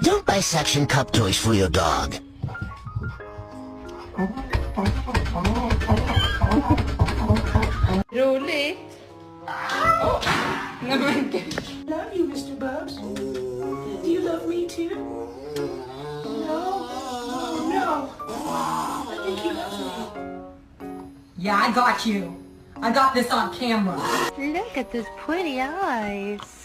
Don't buy suction cup toys for your dog. Roligt. Nej men gud. Love you, Mr. Bubs. Do you love me too? No? No. I think he loves me. Yeah, I got you. I got this on camera. Look at those pretty eyes.